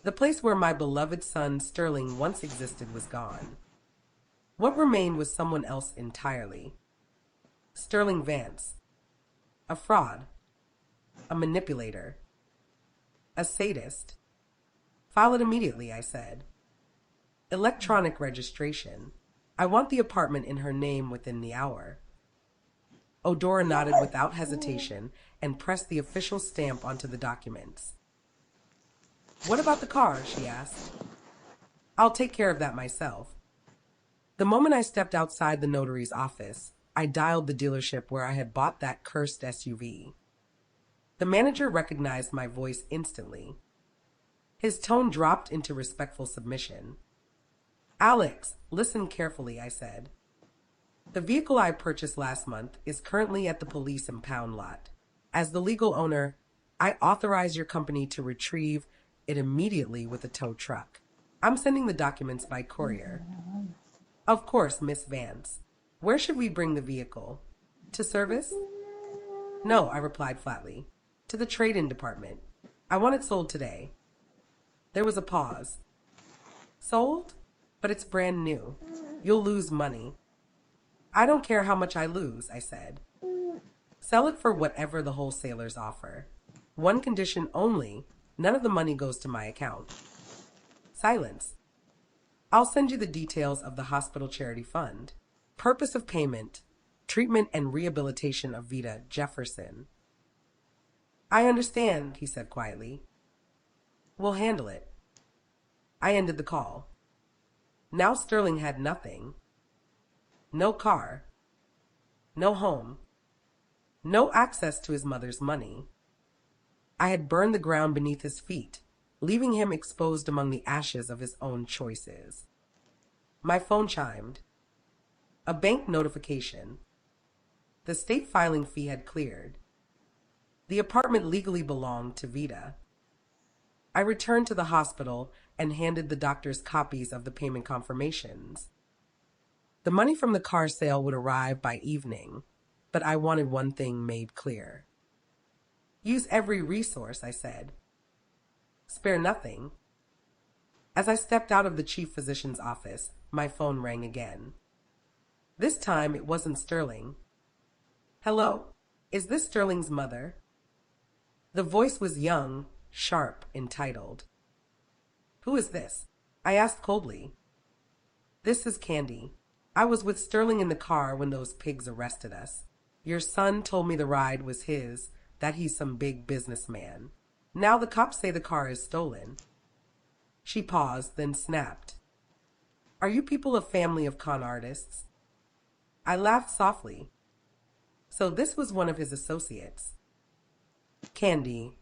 The place where my beloved son Sterling once existed was gone. What remained was someone else entirely. Sterling Vance. A fraud. A manipulator. A sadist. File it immediately, I said. Electronic registration. I want the apartment in her name within the hour. Odora nodded without hesitation and pressed the official stamp onto the documents. What about the car? She asked. I'll take care of that myself. The moment I stepped outside the notary's office, I dialed the dealership where I had bought that cursed SUV. The manager recognized my voice instantly. His tone dropped into respectful submission. Alex, listen carefully, I said. The vehicle I purchased last month is currently at the police impound lot. As the legal owner, I authorize your company to retrieve it immediately with a tow truck. I'm sending the documents by courier. Of course, Miss Vance. Where should we bring the vehicle? To service? No, I replied flatly. To the trade-in department. I want it sold today. There was a pause. Sold? But it's brand new. You'll lose money. I don't care how much I lose, I said. Sell it for whatever the wholesalers offer. One condition only, none of the money goes to my account. Silence. I'll send you the details of the hospital charity fund. Purpose of payment, treatment and rehabilitation of Vita Jefferson. I understand, he said quietly. We'll handle it. I ended the call. Now Sterling had nothing. No car. No home. No access to his mother's money. I had burned the ground beneath his feet, leaving him exposed among the ashes of his own choices. My phone chimed. A bank notification. The state filing fee had cleared. The apartment legally belonged to Vita. I returned to the hospital and handed the doctors copies of the payment confirmations. The money from the car sale would arrive by evening, but I wanted one thing made clear. Use every resource, I said. Spare nothing. As I stepped out of the chief physician's office, my phone rang again. This time it wasn't Sterling. Hello, is this Sterling's mother? The voice was young, sharp, entitled. Who is this? I asked coldly. This is Candy. I was with Sterling in the car when those pigs arrested us. Your son told me the ride was his, that he's some big businessman. Now the cops say the car is stolen. She paused, then snapped. Are you people a family of con artists? I laughed softly. So this was one of his associates. Candy,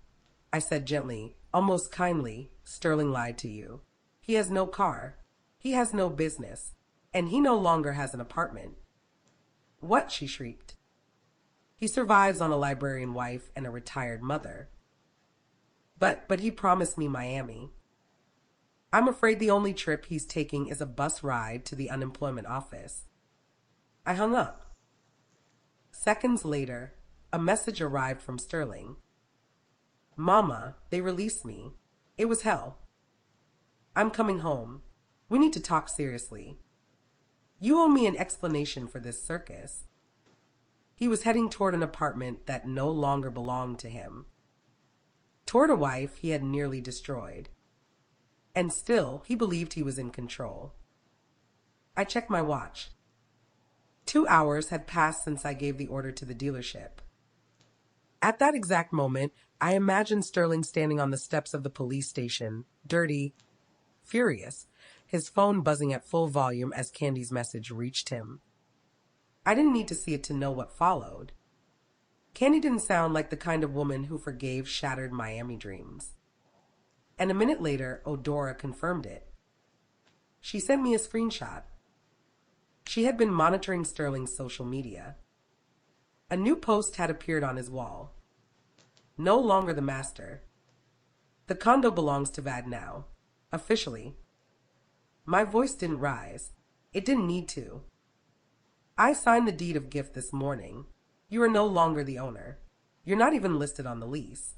I said gently, almost kindly, Sterling lied to you. He has no car. He has no business. And he no longer has an apartment. What? She shrieked. He survives on a librarian wife and a retired mother. But he promised me Miami. I'm afraid the only trip he's taking is a bus ride to the unemployment office. I hung up. Seconds later, a message arrived from Sterling. Mama, they released me. It was hell. I'm coming home. We need to talk seriously. You owe me an explanation for this circus. He was heading toward an apartment that no longer belonged to him. Toward a wife he had nearly destroyed. And still, he believed he was in control. I checked my watch. 2 hours had passed since I gave the order to the dealership. At that exact moment, I imagined Sterling standing on the steps of the police station, dirty, furious, his phone buzzing at full volume as Candy's message reached him. I didn't need to see it to know what followed. Candy didn't sound like the kind of woman who forgave shattered Miami dreams. And a minute later, Odora confirmed it. She sent me a screenshot. She had been monitoring Sterling's social media. A new post had appeared on his wall. No longer the master. The condo belongs to Vad now. Officially. My voice didn't rise. It didn't need to. I signed the deed of gift this morning. You are no longer the owner. You're not even listed on the lease.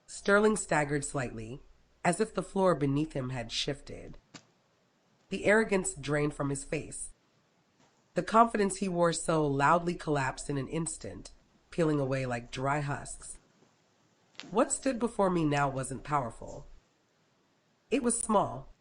Sterling staggered slightly, as if the floor beneath him had shifted. The arrogance drained from his face. The confidence he wore so loudly collapsed in an instant, peeling away like dry husks. What stood before me now wasn't powerful. It was small,